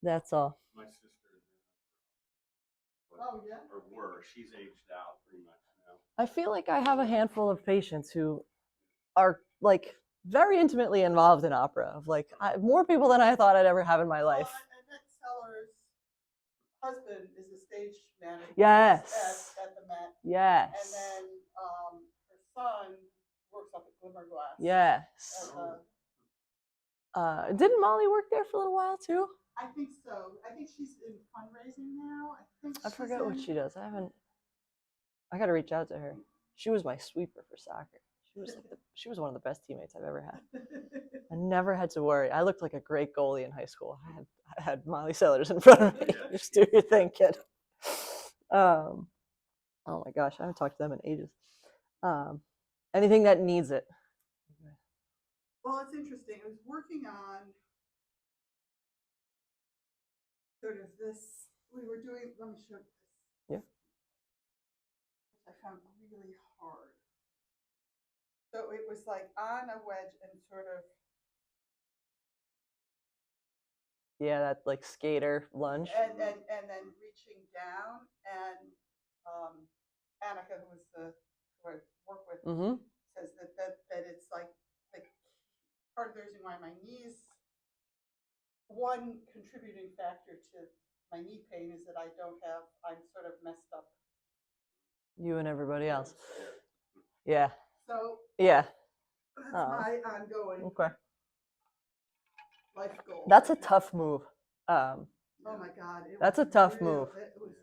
That's all. My sister is Oh, yeah? or were. She's aged out pretty much now. I feel like I have a handful of patients who are like very intimately involved in opera. Of like more people than I thought I'd ever have in my life. Well, Annette Seller's husband is a stage manager Yes. at the Met. Yes. And then her son works up at Glimmerglass. Yes. As Didn't Molly work there for a little while too? I think so. I think she's in fundraising now. I forget what she does. I gotta reach out to her. She was my sweeper for soccer. She was one of the best teammates I've ever had. I never had to worry. I looked like a great goalie in high school. I had Molly Sellers in front of me. Just do your thing, kid. Oh my gosh, I haven't talked to them in ages. Anything that needs it. Well, it's interesting. I was working on sort of this. We were doing. Let me show you this. Yeah. Which I found really hard. So it was like on a wedge and sort of. Yeah, that like skater lunge. And then reaching down, and Annika, who I work with, says that it's like part of the reason why my knees. One contributing factor to my knee pain is that I'm sort of messed up. You and everybody else. Yeah. So yeah, that's my ongoing life goal. That's a tough move. Oh my God. That's a tough move. It was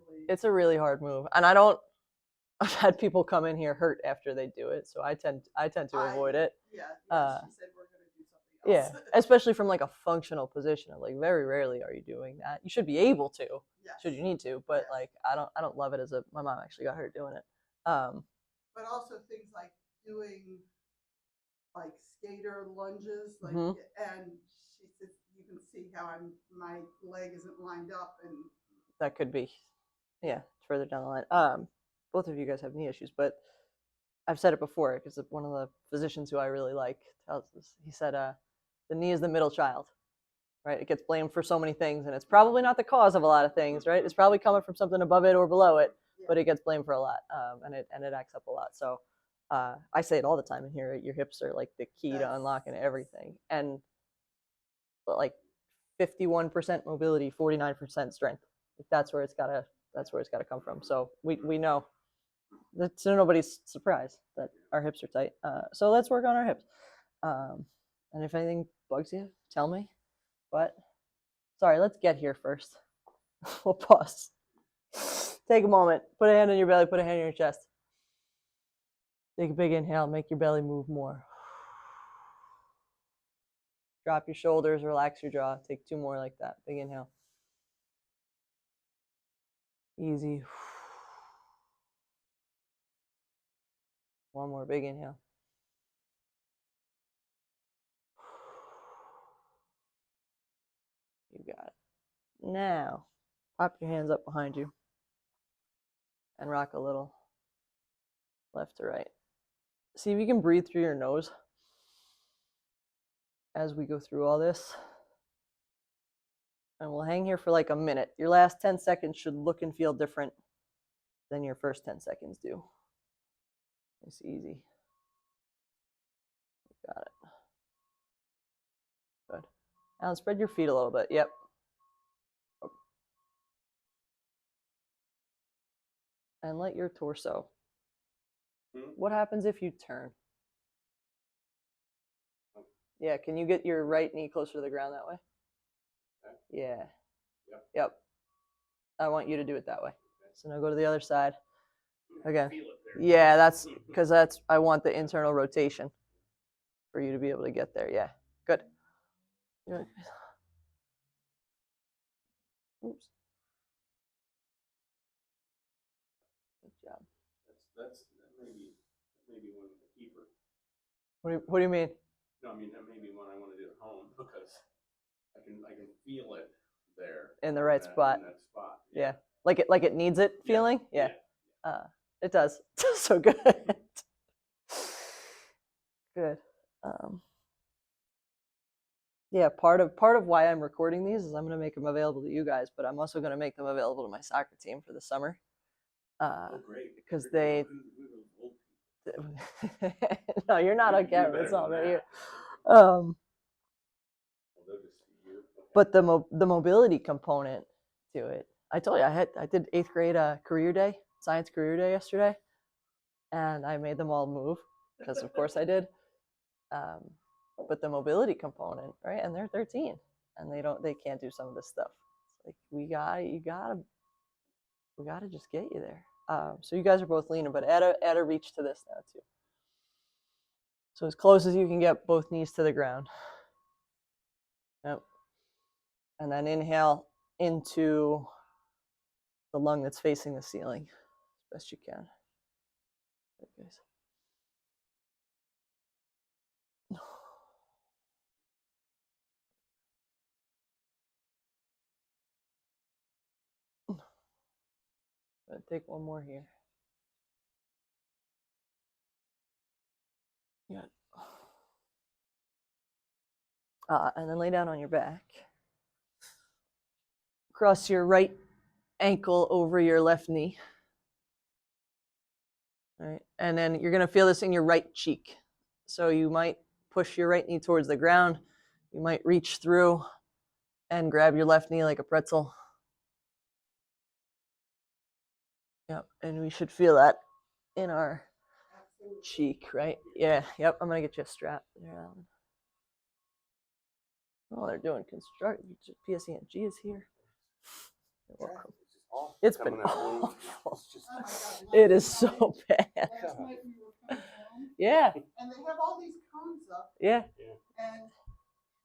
really. It's a really hard move, and I've had people come in here hurt after they do it, so I tend to avoid it. Yeah. She said we're going to do something else. Yeah, especially from like a functional position. Like very rarely are you doing that. You should be able to, should you need to, but like I don't love it my mom actually got hurt doing it. But also things like doing like skater lunges, like and she said you can see how my leg isn't lined up, and that could be, yeah, further down the line. Both of you guys have knee issues, but I've said it before because one of the physicians who I really like tells us, he said, the knee is the middle child, right? It gets blamed for so many things, and it's probably not the cause of a lot of things, right? It's probably coming from something above it or below it, but it gets blamed for a lot, and it acts up a lot. So I say it all the time in here. Your hips are like the key to unlocking everything, and like 51% mobility, 49% strength. That's where it's gotta come from. So we know. That's nobody's surprise that our hips are tight. So let's work on our hips. And if anything bugs you, tell me. But sorry, let's get here first. We'll pause. Take a moment. Put a hand on your belly. Put a hand on your chest. Take a big inhale. Make your belly move more. Drop your shoulders. Relax your jaw. Take two more like that. Big inhale. Easy. One more big inhale. You got it. Now, pop your hands up behind you and rock a little left to right. See if you can breathe through your nose as we go through all this. And we'll hang here for like a minute. Your last 10 seconds should look and feel different than your first 10 seconds do. It's easy. Got it. Good. Now spread your feet a little bit. Yep. And let your torso. What happens if you turn? Yeah, can you get your right knee closer to the ground that way? Yeah. Yep. I want you to do it that way. So now go to the other side. Again. Yeah, that's because I want the internal rotation for you to be able to get there. Yeah. Good. Oops. Good job. That's maybe one of the keeper. What do you mean? No, I mean that may be one I want to do at home because I can feel it there in the right spot. In that spot. Yeah. Like it needs it feeling. Yeah. It does. So good. Good. Yeah, part of why I'm recording these is I'm going to make them available to you guys, but I'm also going to make them available to my soccer team for the summer. Oh, great. Because Who- they who those old people? no, you're not on You're camera. better It's all than right that. here. Well, they'll just see you. Okay. But the mobility component to it, I told you I did 8th grade career day, science career day yesterday, and I made them all move because of course I did. But the mobility component, right? And they're 13, and they can't do some of this stuff. It's like we gotta just get you there. So you guys are both leaning, but add a reach to this now too. So as close as you can get both knees to the ground. Yep. And then inhale into the lung that's facing the ceiling as best you can. Right, guys. Gonna take one more here. Yeah. And then lay down on your back. Cross your right ankle over your left knee. All right. And then you're going to feel this in your right cheek. So you might push your right knee towards the ground. You might reach through and grab your left knee like a pretzel. Yep. And we should feel that in our cheek, right? Yeah. Yep. I'm going to get you a strap. Yeah. Oh, they're doing construct. PSENG is here. You're welcome. It's been awful. It is so bad. Last night we were coming home, Yeah. and they have all these cones up, Yeah. and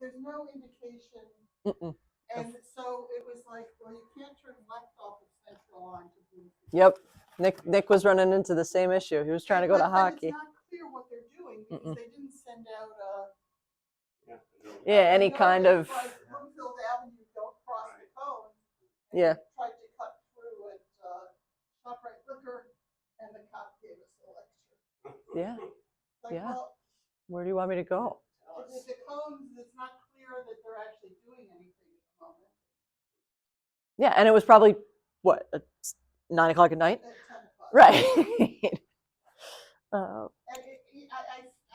there's no indication. Mm-mm. And so it was like, well, you can't turn left off of Central line to Bloomfield. Yep. Nick was running into the same issue. He was trying to go to But hockey. it's not clear what they're doing because they didn't send out Yeah, any kind of. Like Bloomfield Avenue, don't cross the cone. And Yeah. we tried to cut through at ShopRite Liquor, and the cop gave us a lecture. Yeah. Like, Yeah. well, Where do you want me to go? the cones, it's not clear that they're actually doing anything at the moment. Yeah, and it was probably what 9 o'clock at night. At 10 o'clock. Right. And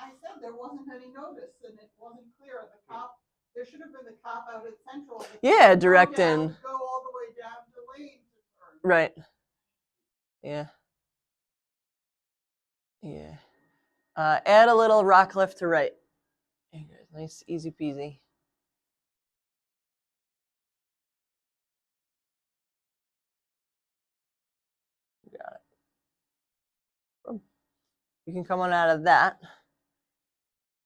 I said there wasn't any notice, and it wasn't clear. The cop, there should have been the cop out at Central. Yeah, directing. Go all the way down to Lane to turn. Right. Yeah. Yeah. Add a little rock left to right. Nice, easy peasy. Got it. You can come on out of that.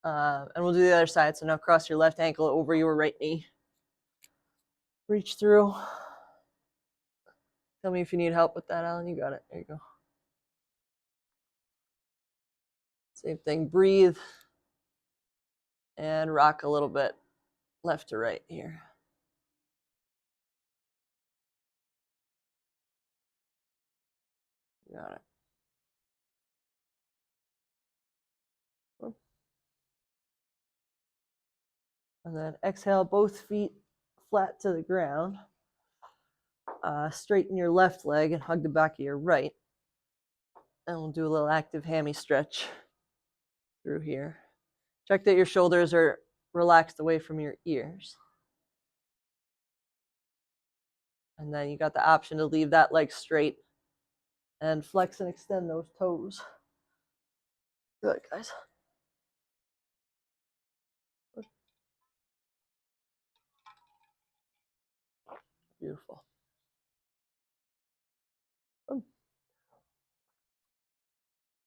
And we'll do the other side. So now cross your left ankle over your right knee. Reach through. Tell me if you need help with that, Alan. You got it. There you go. Same thing. Breathe. And rock a little bit left to right here. Got it. And then exhale, both feet flat to the ground. Straighten your left leg and hug the back of your right. And we'll do a little active hammy stretch through here. Check that your shoulders are relaxed away from your ears. And then you got the option to leave that leg straight and flex and extend those toes. Good, guys. Beautiful.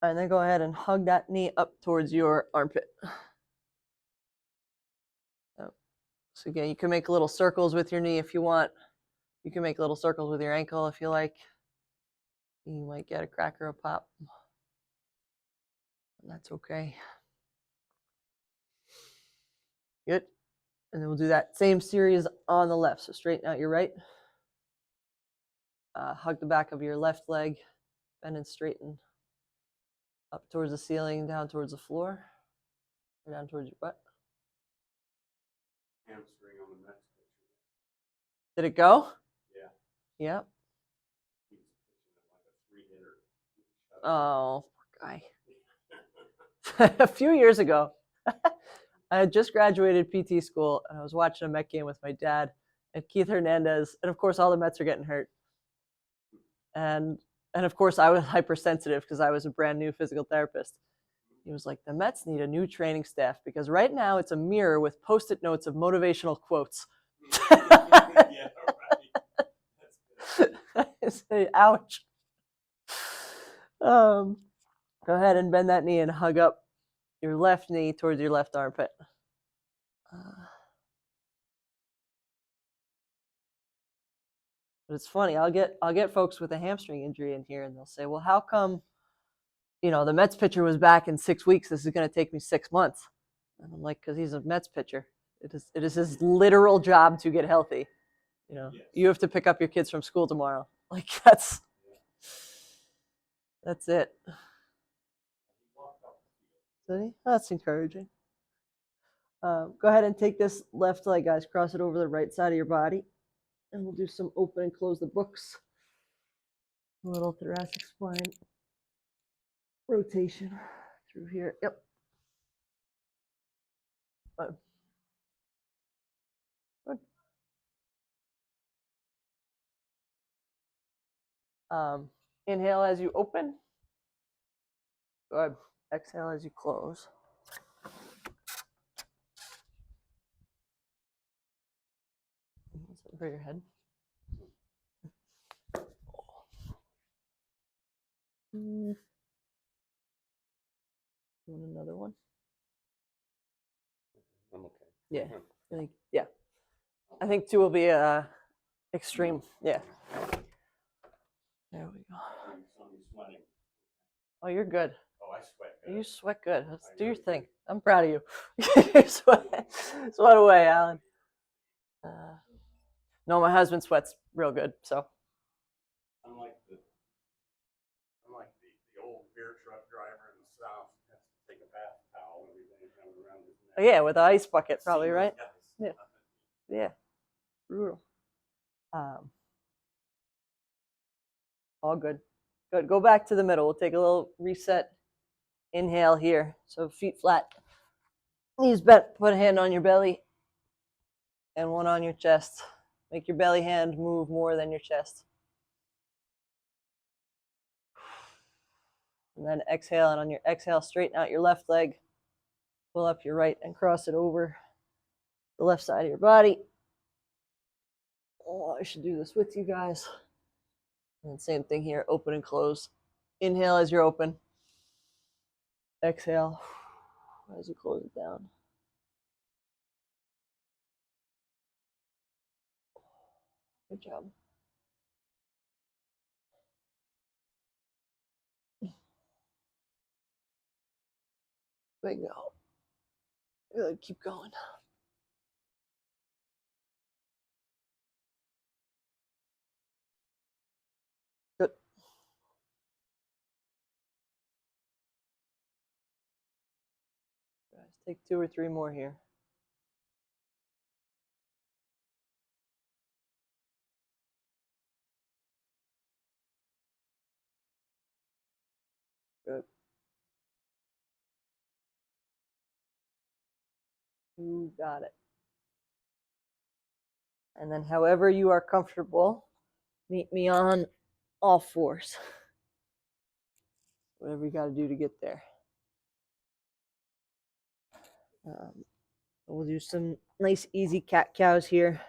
And then go ahead and hug that knee up towards your armpit. So again, you can make little circles with your knee if you want. You can make little circles with your ankle if you like. You might get a crack or a pop. And that's okay. Good. And then we'll do that same series on the left. So straighten out your right. Hug the back of your left leg. Bend and straighten. Up towards the ceiling, down towards the floor. Or down towards your butt. hamstring on the Mets pitcher. Did it go? Yeah, Yep. he was pitching like a 3-hitter. Oh, poor guy. A few years ago, I had just graduated PT school and I was watching a Met game with my dad and Keith Hernandez, and of course all the Mets are getting hurt. And of course I was hypersensitive because I was a brand new physical therapist. He was like, the Mets need a new training staff because right now it's a mirror with post-it notes of motivational quotes. Yeah, right. That's good. I say, ouch. Go ahead and bend that knee and hug up your left knee towards your left armpit. But it's funny. I'll get folks with a hamstring injury in here, and they'll say, "Well, how come, the Mets pitcher was back in 6 weeks? This is going to take me 6 months." And I'm like, "Because he's a Mets pitcher. It is his literal job to get healthy. Yes. You have to pick up your kids from school tomorrow. Like that's it." Did he? That's encouraging. Go ahead and take this left leg, guys. Cross it over the right side of your body. And we'll do some open and close the books. A little thoracic spine rotation through here. Yep. Good. Good. Inhale as you open. Good. Exhale as you close. Over your head. You want another one? I'm okay. Yeah. I think 2 will be extreme. Yeah. There we go. I'm sweating. Oh, you're good. Oh, I sweat good. You sweat good. Let's do your thing. I'm proud of you. You sweat away, Alan. No, my husband sweats real good, so. I'm like the old beer truck driver in the South. Has to take a bath towel every day around his neck. Yeah, with an ice bucket, probably, right? Yes. Yeah. Brutal. All good. Good. Go back to the middle. We'll take a little reset. Inhale here. So feet flat. Knees bent. Put a hand on your belly and one on your chest. Make your belly hand move more than your chest. And then exhale. And on your exhale, straighten out your left leg. Pull up your right and cross it over the left side of your body. Oh, I should do this with you guys. And same thing here, open and close. Inhale as you're open. Exhale as you close it down. Good job. Bingo. Good, keep going. Good. Guys, take 2 or 3 more here. Good. You got it. And then however you are comfortable, meet me on all fours. Whatever you got to do to get there. We'll do some nice easy cat-cows here.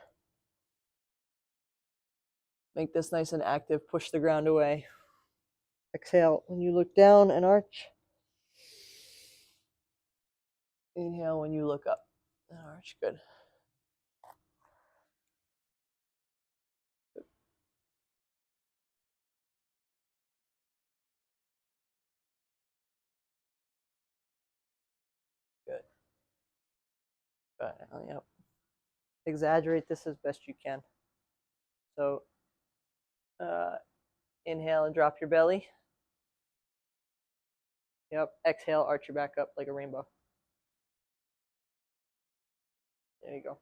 Make this nice and active. Push the ground away. Exhale when you look down and arch. Inhale when you look up and arch. Good. Good. Yep. Exaggerate this as best you can. So inhale and drop your belly. Yep. Exhale, arch your back up like a rainbow. There you go.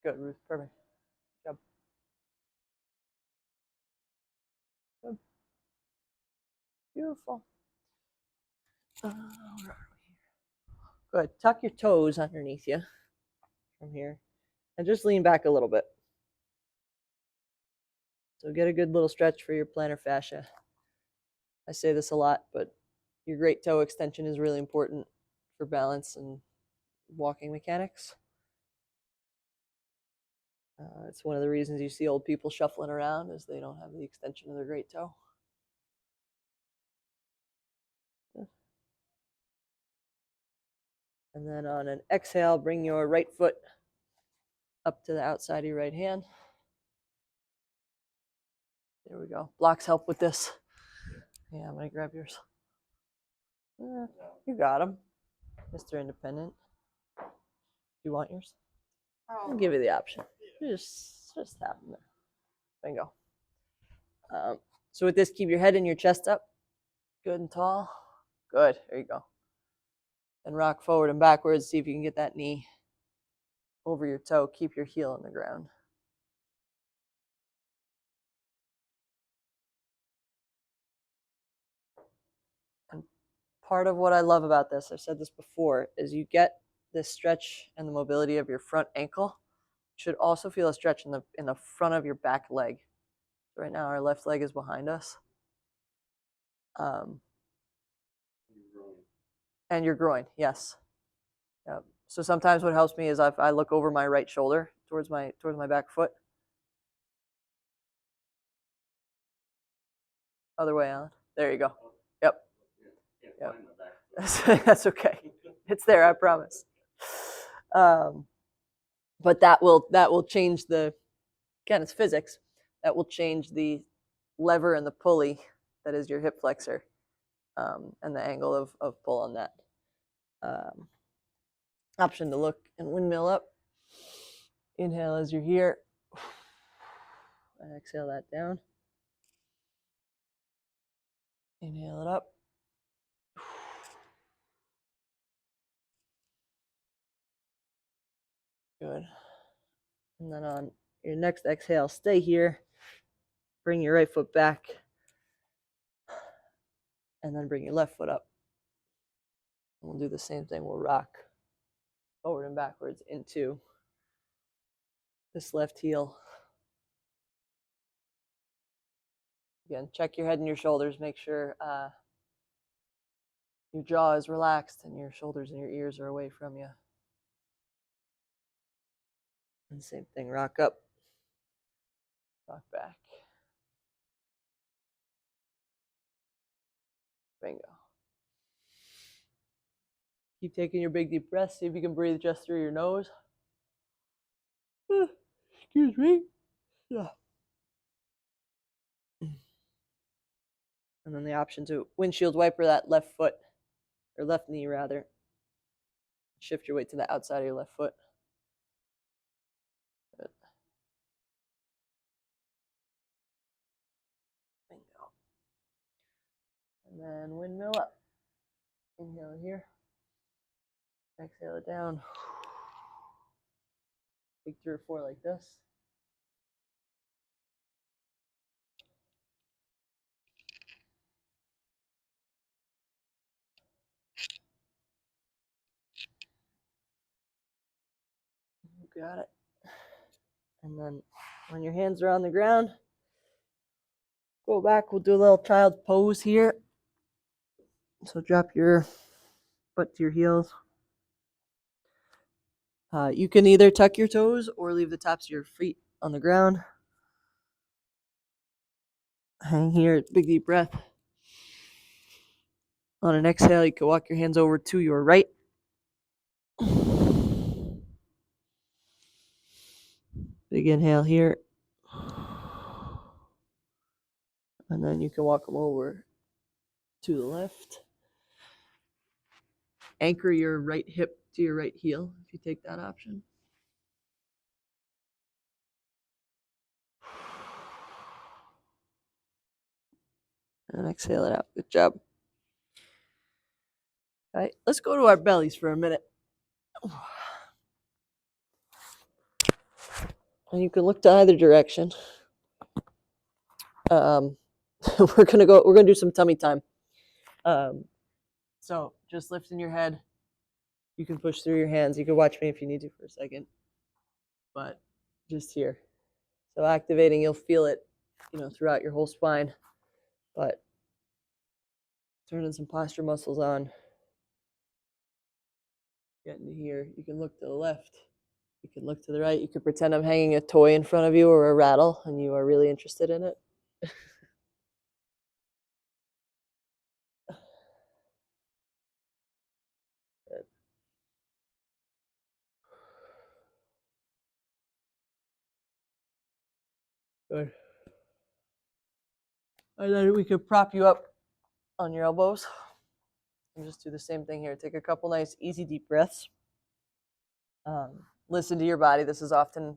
Good, Ruth. Perfect. Good job. Good. Beautiful. Where are we here? Good. Tuck your toes underneath you from here and just lean back a little bit. So get a good little stretch for your plantar fascia. I say this a lot, but your great toe extension is really important for balance and walking mechanics. It's one of the reasons you see old people shuffling around is they don't have the extension of their great toe. And then on an exhale, bring your right foot up to the outside of your right hand. There we go. Blocks help with this. Yeah, I'm going to grab yours. You got them, Mr. Independent. You want yours? I'll give you the option. Just have them there. Bingo. So with this, keep your head and your chest up. Good and tall. Good. There you go. And rock forward and backwards. See if you can get that knee over your toe. Keep your heel on the ground. And part of what I love about this, I've said this before, is you get this stretch and the mobility of your front ankle. You should also feel a stretch in the front of your back leg. So right now our left leg is behind us. And your groin, yes. Yep. So sometimes what helps me is I look over my right shoulder towards my back foot. Other way, Alan. There you go. Yep. Yep. That's okay. It's there, I promise. But that will change the, again, it's physics. That will change the lever and the pulley that is your hip flexor, and the angle of pull on that. Option to look and windmill up. Inhale as you're here. And exhale that down. Inhale it up. Good. And then on your next exhale, stay here. Bring your right foot back. And then bring your left foot up. And we'll do the same thing. We'll rock forward and backwards into this left heel. Again, check your head and your shoulders. Make sure your jaw is relaxed and your shoulders and your ears are away from you. And same thing, rock up, rock back. Bingo. Keep taking your big deep breaths. See if you can breathe just through your nose. Excuse me. Yeah. And then the option to windshield wiper that left foot, or left knee rather. Shift your weight to the outside of your left foot. Good. Bingo. And then windmill up. Inhale here. Exhale it down. Take 3 or 4 like this. You got it. And then when your hands are on the ground, go back. We'll do a little child pose here. So drop your butt to your heels. You can either tuck your toes or leave the tops of your feet on the ground. Hang here, big deep breath. On an exhale, you can walk your hands over to your right. Big inhale here. And then you can walk them over to the left. Anchor your right hip to your right heel if you take that option. And exhale it out. Good job. All right, let's go to our bellies for a minute. And you can look to either direction. We're gonna do some tummy time. So just lifting your head. You can push through your hands. You can watch me if you need to for a second. But just here. So activating, you'll feel it, throughout your whole spine. But turning some posture muscles on. Getting to here. You can look to the left. You can look to the right. You could pretend I'm hanging a toy in front of you or a rattle and you are really interested in it. Good. And then we could prop you up on your elbows and just do the same thing here. Take a couple nice, easy, deep breaths. Listen to your body. This is often,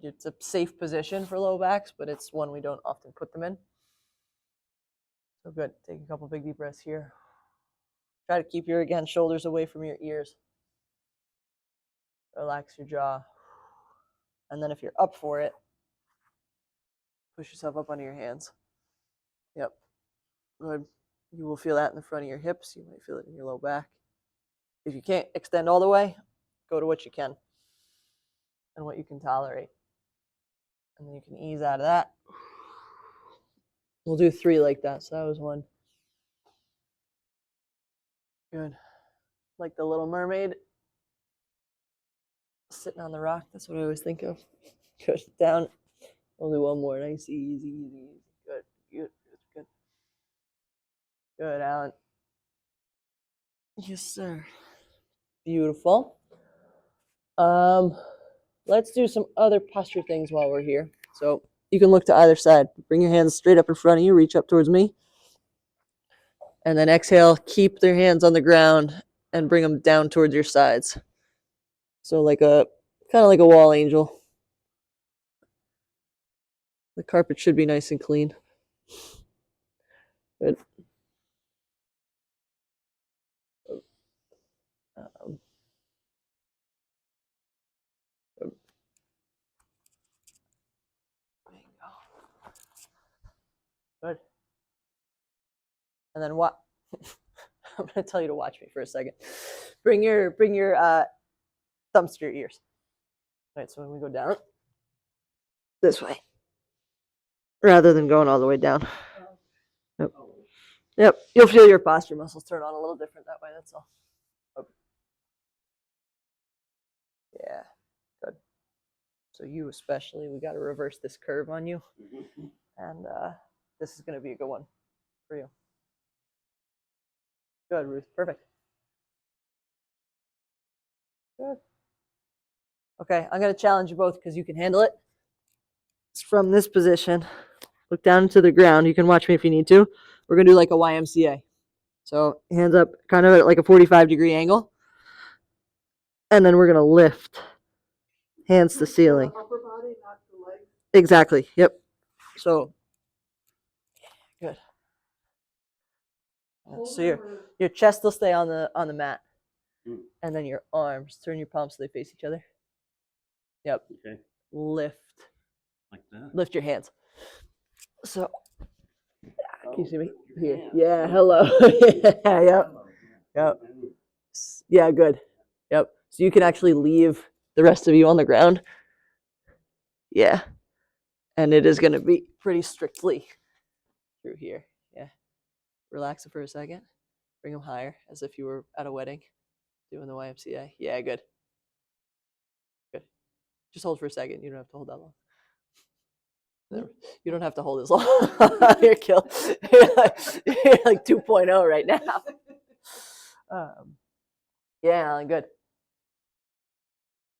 it's a safe position for low backs, but it's one we don't often put them in. So good. Take a couple big deep breaths here. Try to keep your, again, shoulders away from your ears. Relax your jaw. And then if you're up for it, push yourself up onto your hands. Yep. Good. You will feel that in the front of your hips. You might feel it in your low back. If you can't extend all the way, go to what you can and what you can tolerate. And then you can ease out of that. We'll do 3 like that. So that was 1. Good. Like the Little Mermaid sitting on the rock. That's what I always think of. Good. Down. We'll do 1 more. Nice, easy. Good. Good. Good, Alan. Yes, sir. Beautiful. Let's do some other posture things while we're here. So you can look to either side. Bring your hands straight up in front of you. Reach up towards me. And then exhale. Keep their hands on the ground and bring them down towards your sides. So kind of like a wall angel. The carpet should be nice and clean. Good. Good. And then what? I'm going to tell you to watch me for a second. Bring your thumbs to your ears. All right, so when we go down, this way, rather than going all the way down. Yep. You'll feel your posture muscles turn on a little different that way. That's all. Okay. Yeah. Good. So you especially, we got to reverse this curve on you, and this is going to be a good one for you. Good, Ruth. Perfect. Good. Okay, I'm going to challenge you both because you can handle it. It's from this position. Look down into the ground. You can watch me if you need to. We're going to do like a YMCA. So hands up kind of at like a 45-degree angle. And then we're going to lift. Hands to ceiling. Upper body, not the legs. Exactly. Yep. So, good. So your chest will stay on the mat. And then your arms, turn your palms so they face each other. Yep. Okay. Lift. Like that? Lift your hands. So, can you see me? Here. Yeah, hello. Yeah, yep. Yep. Yeah, good. Yep. So you can actually leave the rest of you on the ground. Yeah. And it is going to be pretty strictly through here. Yeah. Relax it for a second. Bring them higher as if you were at a wedding doing the YMCA. Yeah, good. Good. Just hold for a second. You don't have to hold that long. You don't have to hold as long. You're killed. You're like 2.0 right now. Yeah, good.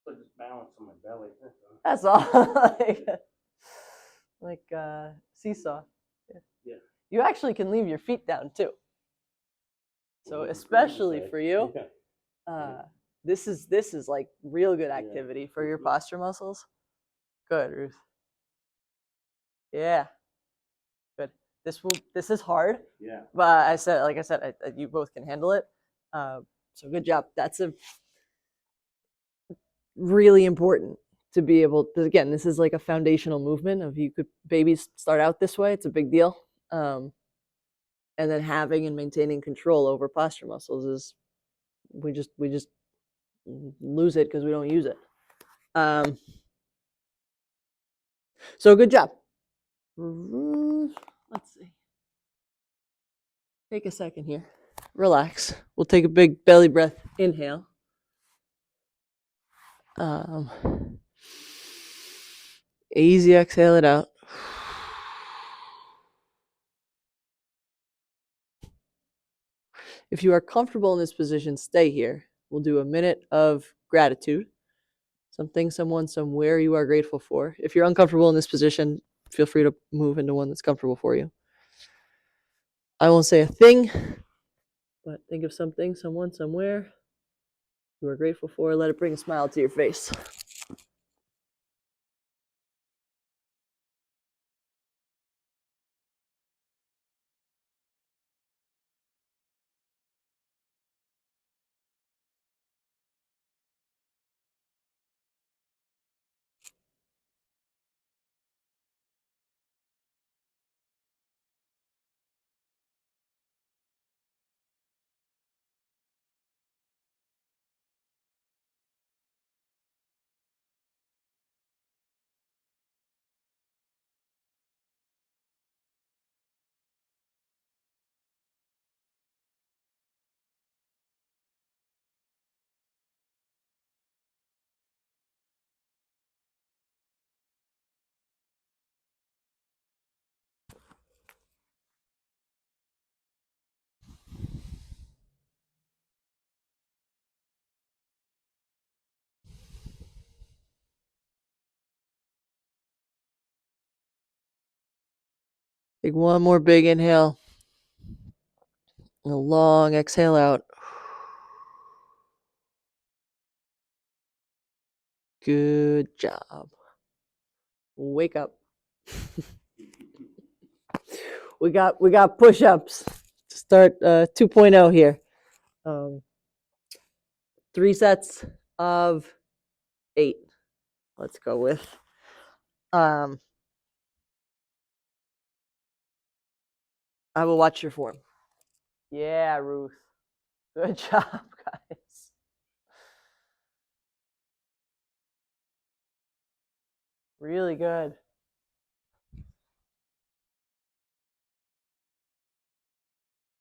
So just balance on my belly. That's all. like seesaw. Yeah. You actually can leave your feet down too. So especially for you, this is like real good activity for your posture muscles. Good, Ruth. Yeah. Good. This is hard. Yeah. But like I said, you both can handle it. So good job. That's a really important to be able to, again, this is like a foundational movement of babies start out this way. It's a big deal. And then having and maintaining control over posture muscles is, we just lose it because we don't use it. So good job. Let's see. Take a second here. Relax. We'll take a big belly breath. Inhale. Easy exhale it out. If you are comfortable in this position, stay here. We'll do a minute of gratitude. Something, someone, somewhere you are grateful for. If you're uncomfortable in this position, feel free to move into one that's comfortable for you. I won't say a thing, but think of something, someone, somewhere you are grateful for. Let it bring a smile to your face. Take one more big inhale. And a long exhale out. Good job. Wake up. We got push-ups to start 2.0 here. 3 sets of 8. Let's go with. I will watch your form. Yeah, Ruth. Good job, guys. Really good.